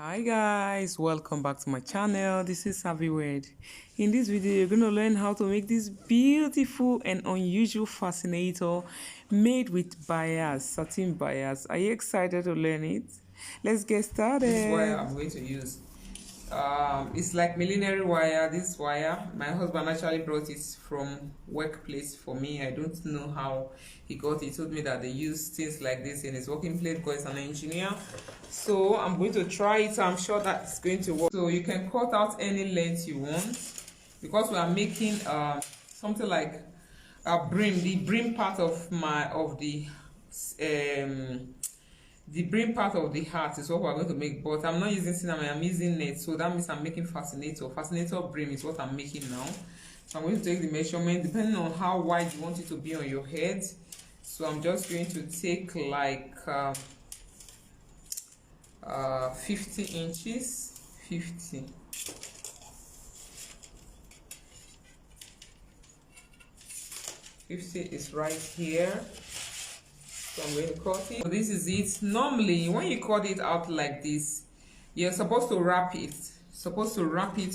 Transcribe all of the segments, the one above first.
Hi guys, welcome back to my channel. This is Ahviworld. In this video you're going to learn how to make this beautiful and unusual fascinator made with bias, satin bias. Are you excited to learn it? Let's get started. This wire I'm going to use, it's like millinery wire. This wire my husband actually brought it from workplace for me. I don't know how he got it. He told me that they use things like this in his working place because he's an engineer. So I'm going to try it. I'm sure that it's going to work. So you can cut out any length you want, because we are making something like a brim, the brim part of the brim part of the heart is what we're going to make, but I'm not using cinnamon, I'm using net, so that means I'm making fascinator brim is what I'm making now. So I'm going to take the measurement depending on how wide you want it to be on your head. So I'm just going to take like 50 inches. 50 is right here. So I'm going to cut it. So this is it. Normally when you cut it out like this, you're supposed to wrap it.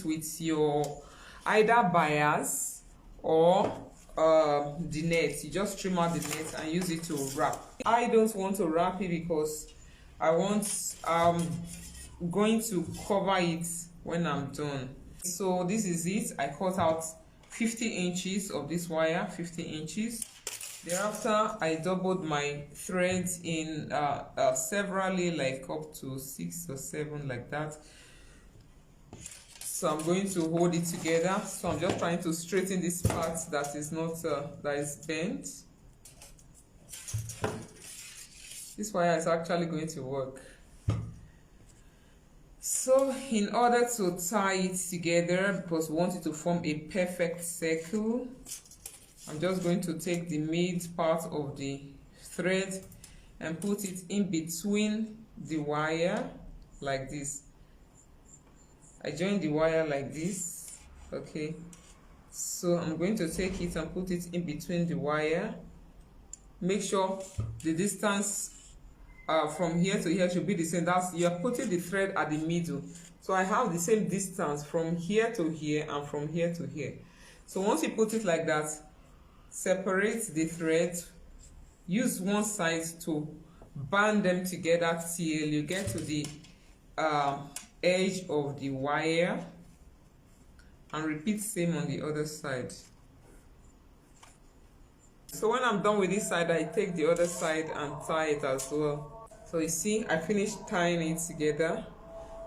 With your either bias or the net. You just trim out the net and use it to wrap. I don't want to wrap it because I'm going to cover it when I'm done. So this is it. I cut out 50 inches of this wire, 50 inches. Thereafter, I doubled my threads in severally, like up to 6 or 7, like that. So I'm going to hold it together. So I'm just trying to straighten this part that is not that is bent. This wire is actually going to work. So in order to tie it together, because we want it to form a perfect circle, I'm just going to take the mid part of the thread and put it in between the wire like this. I join the wire like this, okay. So I'm going to take it and put it in between the wire. Make sure the distance from here to here should be the same. That's, you're putting the thread at the middle. So I have the same distance from here to here and from here to here. So once you put it like that, separate the thread, use one side to band them together till you get to the edge of the wire, and repeat same on the other side. So when I'm done with this side, I take the other side and tie it as well. So you see, I finished tying it together.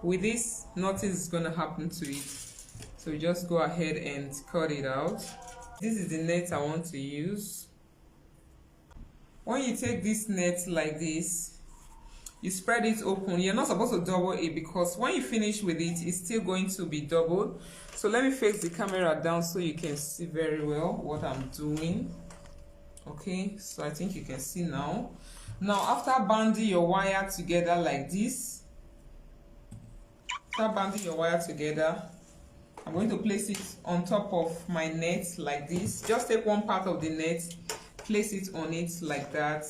With this, nothing is going to happen to it, so just go ahead and cut it out. This is the net I want to use. When you take this net like this, you spread it open. You're not supposed to double it, because when you finish with it, it's still going to be doubled. So let me face the camera down so you can see very well what I'm doing. Okay, so I think you can see now. Now after banding your wire together like this, I'm going to place it on top of my net like this. Just take one part of the net, place it on it like that,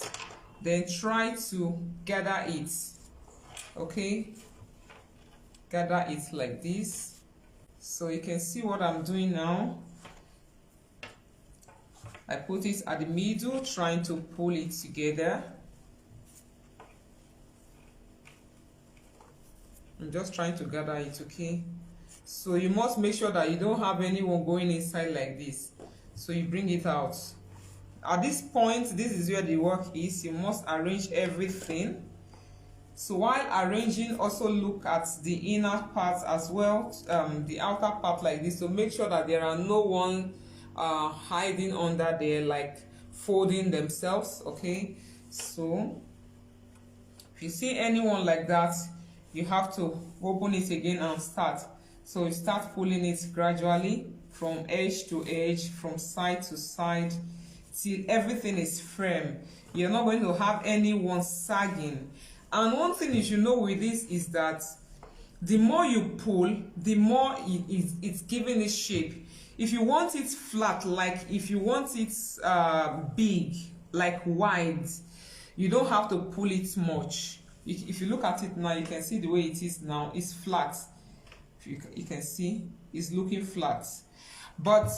then try to gather it. Okay, gather it like this. So you can see what I'm doing now. I put it at the middle, trying to pull it together. I'm just trying to gather it, okay? So you must make sure that you don't have anyone going inside like this. So you bring it out. At this point, this is where the work is. You must arrange everything. So while arranging, also look at the inner part as well, the outer part like this. So make sure that there are no one hiding under there, like folding themselves, okay? So if you see anyone like that, you have to open it again and start. So you start pulling it gradually from edge to edge, from side to side, till everything is firm. You're not going to have anyone sagging. And one thing you should know with this is that the more you pull, the more it's giving it shape. If you want it flat, like if you want it big, like wide, you don't have to pull it much. if you look at it now, you can see the way it is now. It's flat. You can see it's looking flat, but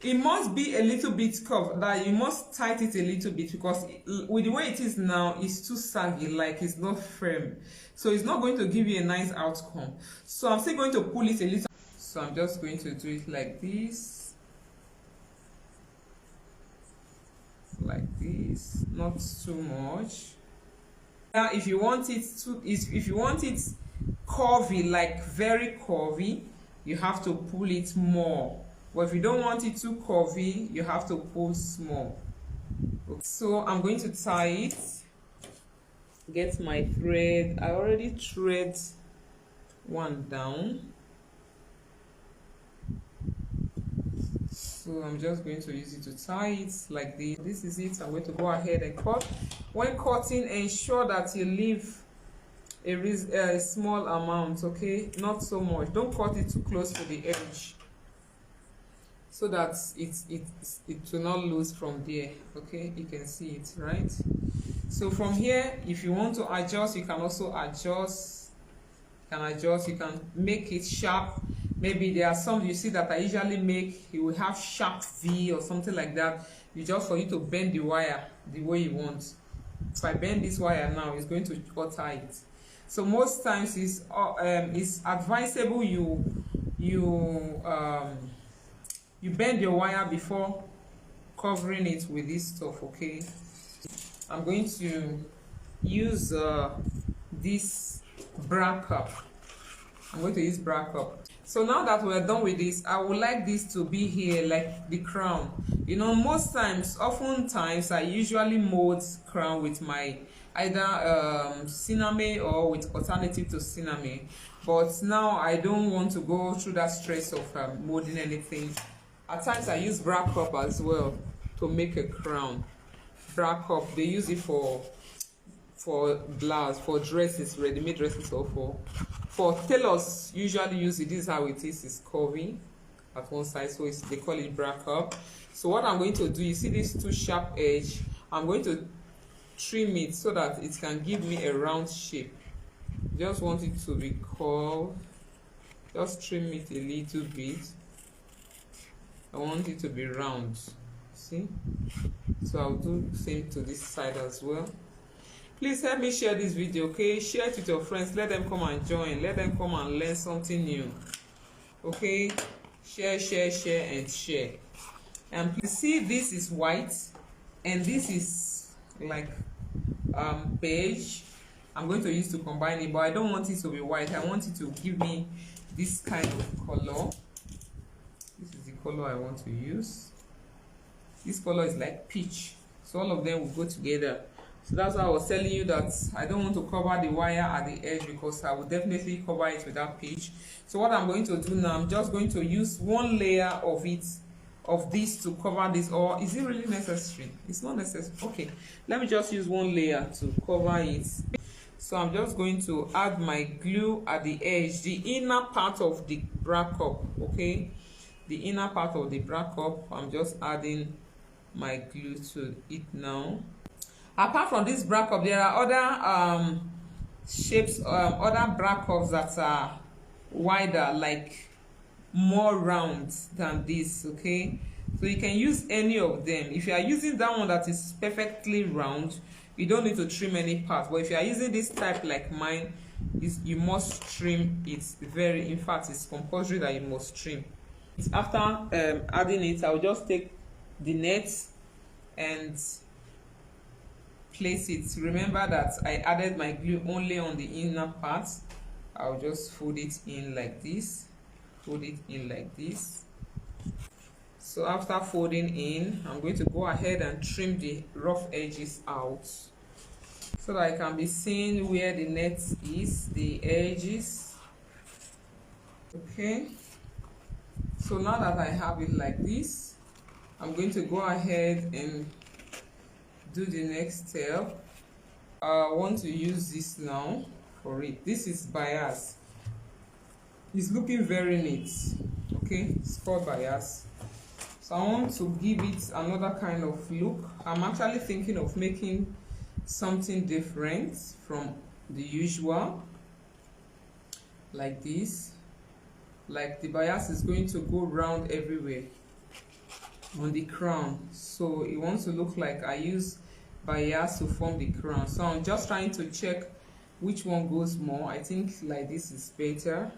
it must be a little bit curved. That you must tighten it a little bit, because with the way it is now, it's too saggy, like it's not firm, so it's not going to give you a nice outcome. So I'm still going to pull it a little. So I'm just going to do it like this, not too much. Now if you want it to, if you want it curvy, like very curvy, you have to pull it more. But if you don't want it too curvy, you have to pull small. So I'm going to tie it, get my thread. I already thread one down, so I'm just going to use it to tie it like this. This is it. I'm going to go ahead and cut. When cutting, ensure that you leave a small amount, okay, not so much. Don't cut it too close to the edge, so that it will not lose from there. Okay, you can see it, right? So from here, if you want to adjust, you can also adjust. You can make it sharp. Maybe there are some you see that I usually make, you will have sharp V or something like that. You just for you to bend the wire the way you want. If I bend this wire now, it's going to alter it. So most times it's advisable you bend your wire before covering it with this stuff. Okay, I'm going to use this bra cup. I'm going to use bra cup. So now that we're done with this, I would like this to be here like the crown. You know, oftentimes I usually mold crown with my either cinnamon or with alternative to cinnamon. But now I don't want to go through that stress of molding anything. At times I use bra cup as well to make a crown. Bra cup, they use it for blouse, for dresses, ready-made dresses, or for tailors usually use it. This is how it is. It's curvy at one side, so they call it bra cup. So what I'm going to do, you see these two sharp edge, I'm going to trim it so that it can give me a round shape. Just want it to be curved. Just trim it a little bit. I want it to be round. See? So I'll do the same to this side as well. Please help me share this video, okay? Share it with your friends. Let them come and join. Let them come and learn something new. Okay? Share, and share. And please see, this is white and this is like beige. I'm going to use to combine it, but I don't want it to be white. I want it to give me this kind of color. This is the color I want to use. This color is like peach, so all of them will go together. So that's why I was telling you that I don't want to cover the wire at the edge, because I will definitely cover it with that peach. So what I'm going to do now, I'm just going to use one layer of this to cover this. Or is it really necessary? It's not necessary. Okay, let me just use one layer to cover it. So I'm just going to add my glue at the edge, the inner part of the bra cup. Okay, the inner part of the bra cup, I'm just adding my glue to it now. Apart from this bra cup, there are other shapes, other bra cups that are wider, like more round than this. Okay, so you can use any of them. If you are using that one that is perfectly round, you don't need to trim any part. But if you are using this type like mine, you must trim it. In fact, it's compulsory that you must trim. After adding it, I'll just take the net and place it. Remember that I added my glue only on the inner part. I'll just fold it in like this. Fold it in like this. So after folding in, I'm going to go ahead and trim the rough edges out so that I can be seeing where the net is, the edges. Okay, so now that I have it like this, I'm going to go ahead and do the next step. I want to use this now for it. This is bias. It's looking very neat. Okay, it's called bias. So I want to give it another kind of look. I'm actually thinking of making something different from the usual, like this. Like the bias is going to go round everywhere on the crown, so it wants to look like I use bias to form the crown. So I'm just trying to check which one goes more. I think like this is better.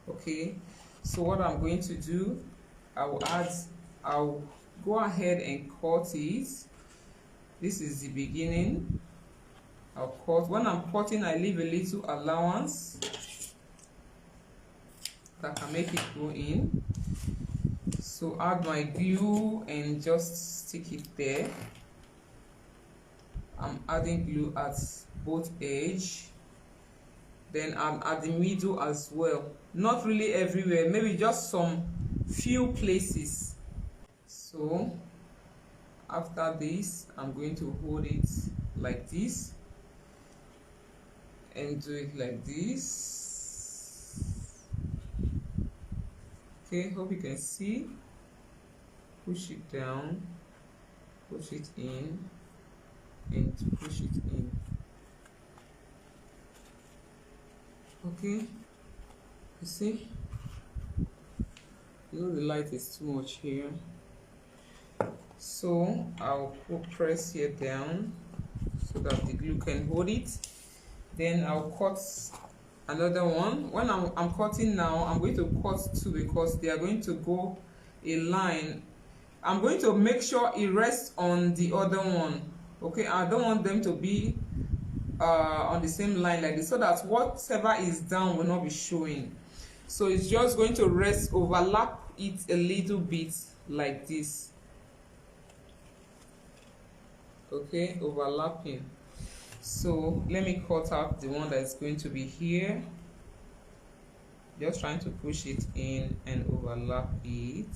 Okay, so what I'm going to do, I'll go ahead and cut it. This is the beginning. I'll cut. When I'm cutting, I leave a little allowance that can make it go in. So add my glue and just stick it there. I'm adding glue at both edge, then I'm at the middle as well. Not really everywhere, maybe just some few places. So after this, I'm going to hold it like this and do it like this. Okay, hope you can see. Push it down, push it in, and push it in. Okay, you see, you know the light is too much here, so I'll press here down so that the glue can hold it. Then I'll cut another one. When I'm cutting now, I'm going to cut two because they are going to go a line. I'm going to make sure it rests on the other one. Okay, I don't want them to be on the same line like this, so that whatever is down will not be showing. So it's just going to rest, overlap it a little bit like this. Okay, overlapping. So let me cut out the one that is going to be here. Just trying to push it in and overlap it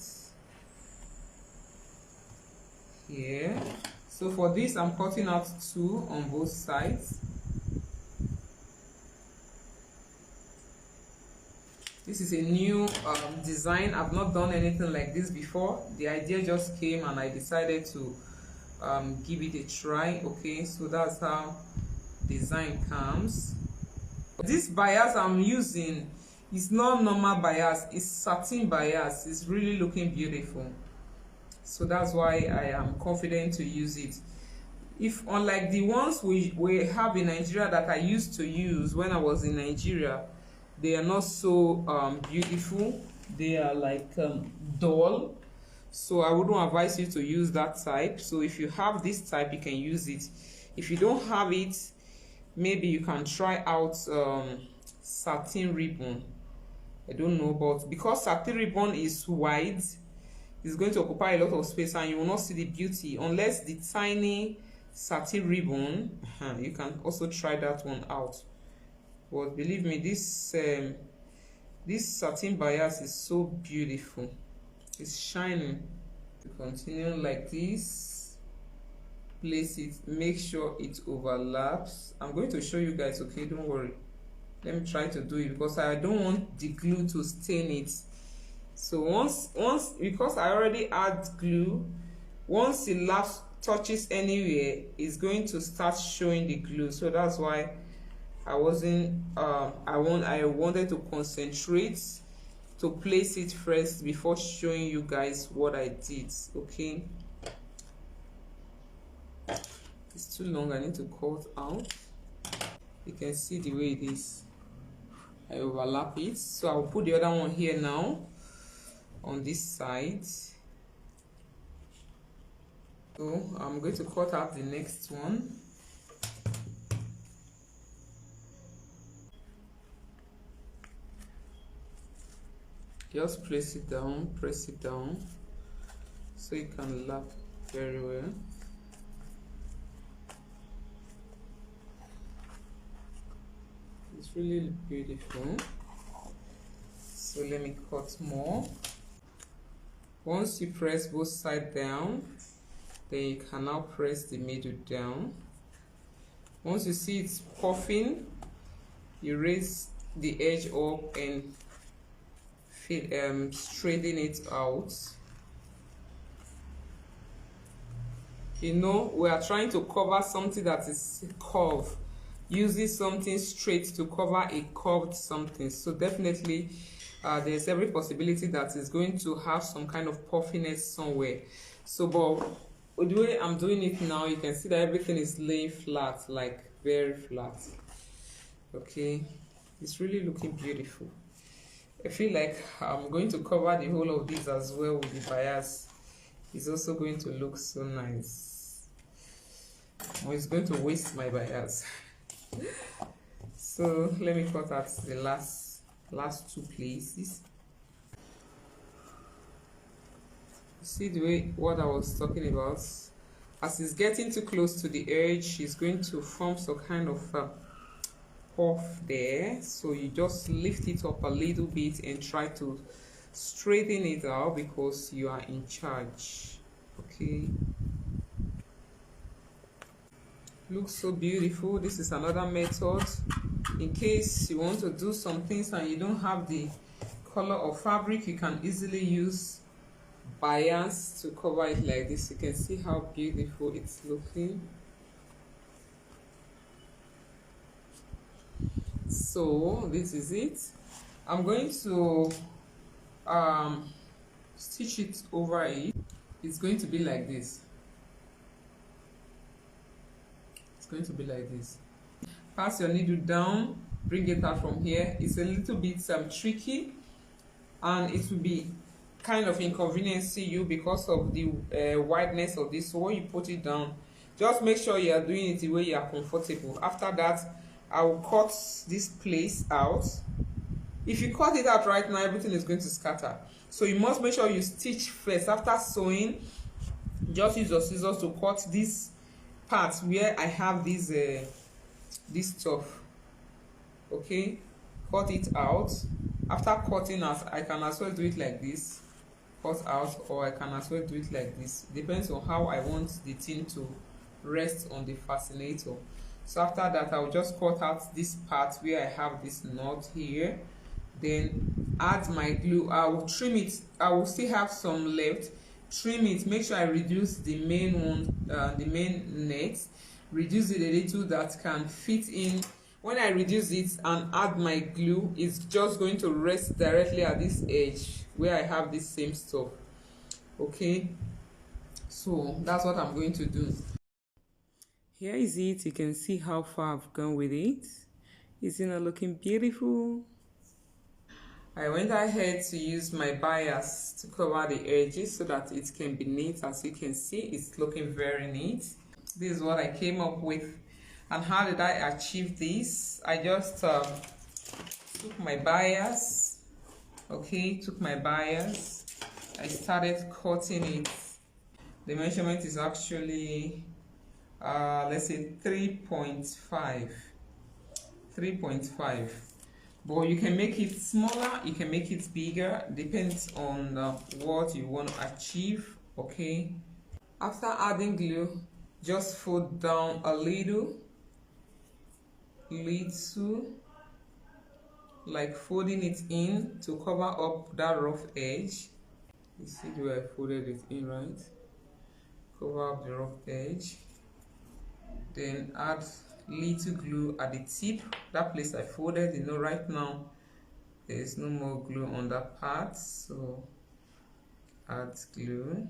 here. So for this, I'm cutting out two on both sides. This is a new design. I've not done anything like this before. The idea just came and I decided to give it a try. Okay, so that's how design comes. This bias I'm using is not normal bias, it's satin bias. It's really looking beautiful, so that's why I am confident to use it. If unlike the ones we have in Nigeria that I used to use when I was in Nigeria, they are not so beautiful. They are like dull, so I wouldn't advise you to use that type. So if you have this type, you can use it. If you don't have it, maybe you can try out satin ribbon. I don't know, but because satin ribbon is wide, it's going to occupy a lot of space and you will not see the beauty unless the tiny satin ribbon. You can also try that one out. But believe me, this satin bias is so beautiful. It's shining. To continue like this, place it, make sure it overlaps. I'm going to show you guys, okay, don't worry. Let me try to do it because I don't want the glue to stain it. So once because I already add glue, once the laps touches anywhere, it's going to start showing the glue. So that's why I wasn't I wanted to concentrate to place it first before showing you guys what I did. Okay, it's too long, I need to cut out. You can see the way it is. I overlap it, so I'll put the other one here now on this side. So I'm going to cut out the next one. Just place it down, press it down so it can lap very well. It's really beautiful. So let me cut more. Once you press both sides down, then you can now press the middle down. Once you see it's puffing, you raise the edge up and straighten it out. You know, we are trying to cover something that is curved. using something straight to cover a curved something. So definitely there's every possibility that it's going to have some kind of puffiness somewhere. So but the way I'm doing it now, you can see that everything is laying flat, like very flat. Okay, it's really looking beautiful. I feel like I'm going to cover the whole of this as well with the bias. It's also going to look so nice. Well, it's going to waste my bias. So let me cut out the last two places. See the way what I was talking about, as it's getting too close to the edge, it's going to form some kind of puff there. So you just lift it up a little bit and try to straighten it out because you are in charge. Okay, looks so beautiful. This is another method in case you want to do some things and you don't have the color of fabric. You can easily use bias to cover it like this. You can see how beautiful it's looking. So this is it. I'm going to stitch it over it. It's going to be like this. It's going to be like this. Pass your needle down, bring it out from here. It's a little bit tricky, and it will be kind of inconveniencing you because of the wideness of this. So when you put it down, just make sure you are doing it the way you are comfortable. After that, I will cut this place out. If you cut it out right now, everything is going to scatter. So you must make sure you stitch first. After sewing, just use your scissors to cut this part where I have this stuff. Okay, cut it out. After cutting out, I can as well do it like this, cut out, or I can as well do it like this. Depends on how I want the thing to rest on the fascinator. So after that, I'll just cut out this part where I have this knot here, then add my glue. I will trim it. I will still have some left. Trim it. Make sure I reduce the main one, the main net. Reduce it a little that can fit in. When I reduce it and add my glue, it's just going to rest directly at this edge where I have this same stuff. Okay, so that's what I'm going to do. Here is it. You can see how far I've gone with it. Isn't it looking beautiful? I went ahead to use my bias to cover the edges so that it can be neat. As you can see, it's looking very neat. This is what I came up with. And how did I achieve this? I just took my bias. Okay, took my bias. I started cutting it. The measurement is actually let's say 3.5. But you can make it smaller, you can make it bigger, depends on what you want to achieve. Okay, after adding glue, just fold down a little, like folding it in to cover up that rough edge. You see the way I folded it in, right? Cover up the rough edge. Then add little glue at the tip, that place I folded. You know, right now there is no more glue on that part, so add glue.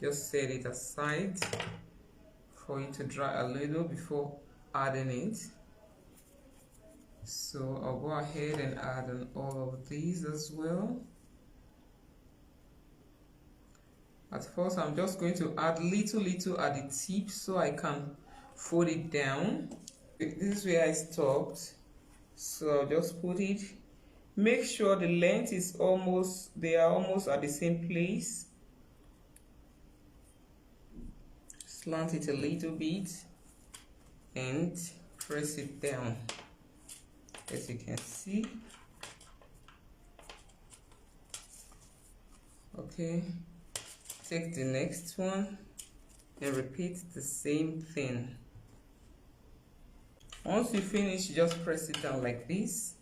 Just set it aside for it to dry a little before adding it. So I'll go ahead and add on all of these as well. At first, I'm just going to add little at the tip so I can fold it down. This is where I stopped, so I'll just put it. Make sure the length is they are almost at the same place. Slant it a little bit and press it down, as you can see. Okay, take the next one and repeat the same thing. Once you finish, just press it down like this.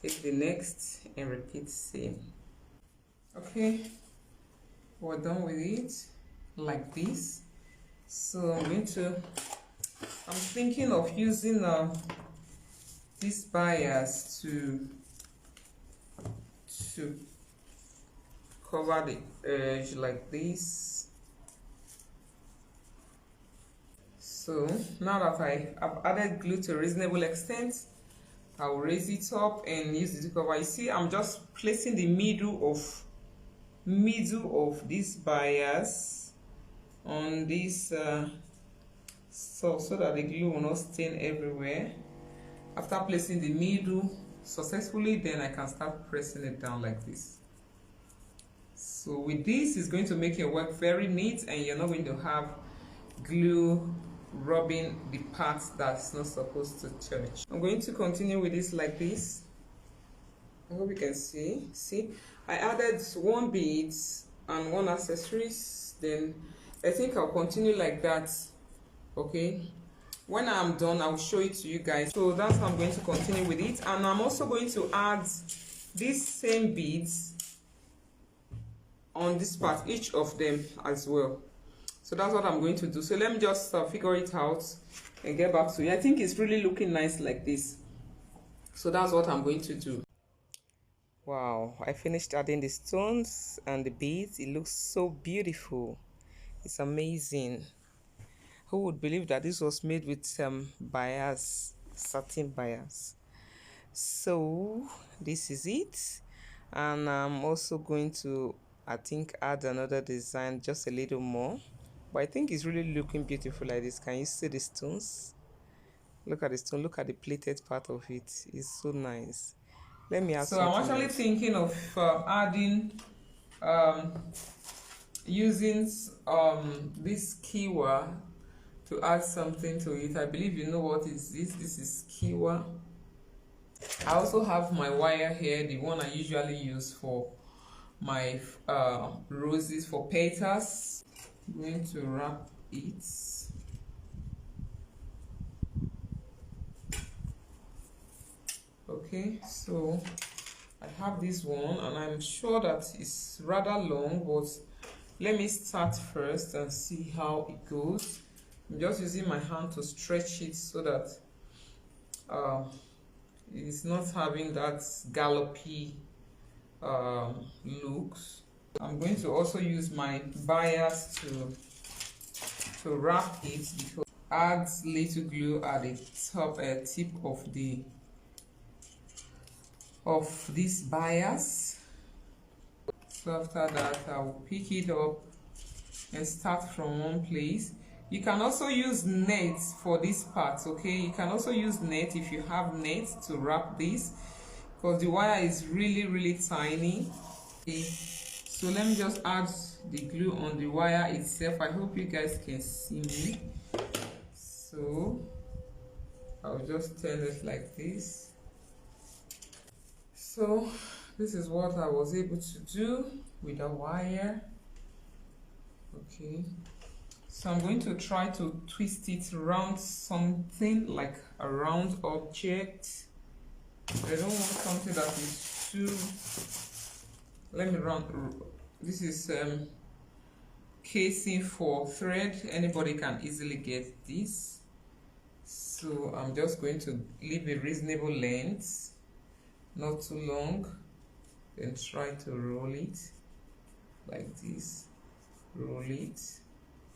Take the next and repeat the same. Okay, we're done with it like this. So I'm going to I'm thinking of using this bias to cover the edge like this. So now that I've added glue to a reasonable extent, I'll raise it up and use it to cover. You see, I'm just placing the middle of this bias on this so that the glue will not stain everywhere. After placing the middle successfully, then I can start pressing it down like this. So with this, it's going to make your work very neat, and you're not going to have glue rubbing the parts that's not supposed to touch. I'm going to continue with this like this. I hope you can see. See, I added one bead and one accessories. Then I think I'll continue like that. Okay, when I'm done, I'll show it to you guys. So that's how I'm going to continue with it, and I'm also going to add these same beads on this part, each of them as well. So that's what I'm going to do. So let me just figure it out and get back to you. I think it's really looking nice like this. So that's what I'm going to do. Wow, I finished adding the stones and the beads. It looks so beautiful. It's amazing. Who would believe that this was made with bias, satin bias? So this is it, and I'm also going to, I think, add another design, just a little more, but I think it's really looking beautiful like this. Can you see the stones? Look at the stone, look at the plated part of it. It's so nice. Let me add something. So I'm actually thinking of adding using this kiwa to add something to it. I believe you know what is this. This is kiwa. I also have my wire here, the one I usually use for my roses for petals. I'm going to wrap it. Okay, so I have this one, and I'm sure that it's rather long, but let me start first and see how it goes. I'm just using my hand to stretch it so that it's not having that gallopy looks. I'm going to also use my bias to wrap it, because add little glue at the top tip of this bias. So after that, I'll pick it up and start from one place. You can also use nets for this part. Okay, you can also use net if you have net to wrap this, because the wire is really tiny. Okay. So let me just add the glue on the wire itself. I hope you guys can see me. So I'll just turn it like this. So this is what I was able to do with the wire. Okay, so I'm going to try to twist it around something like a round object. I don't want something that is too, let me round. This is casing for thread. Anybody can easily get this. So I'm just going to leave a reasonable length, not too long, then try to roll it like this. Roll it,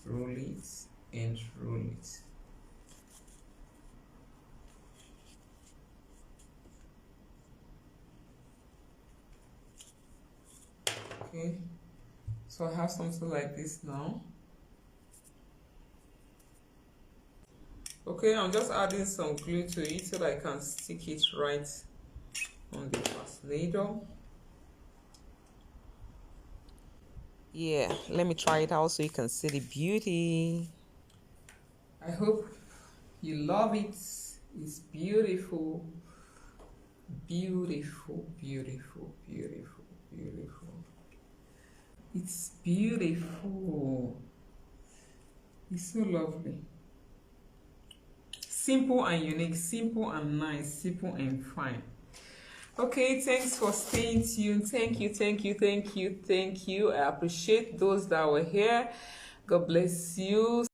roll it, and roll it. Okay, so I have something like this now. Okay, I'm just adding some glue to it so that I can stick it right on the fascinator. Yeah, let me try it out so you can see the beauty. I hope you love it. It's beautiful, beautiful, beautiful, beautiful, beautiful. It's beautiful. It's so lovely. Simple and unique, simple and nice, simple and fine. Okay, thanks for staying tuned. Thank you, thank you, thank you, thank you. I appreciate those that were here. God bless you.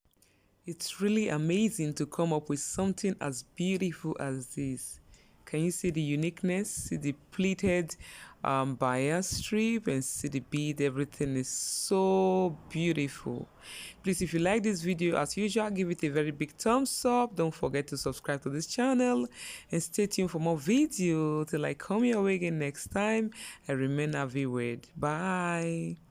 It's really amazing to come up with something as beautiful as this. Can you see the uniqueness? See the pleated bias strip and see the bead. Everything is so beautiful. Please, if you like this video, as usual, give it a very big thumbs up. Don't forget to subscribe to this channel and stay tuned for more videos till I come your way again next time. I remain Ahviworld. Bye.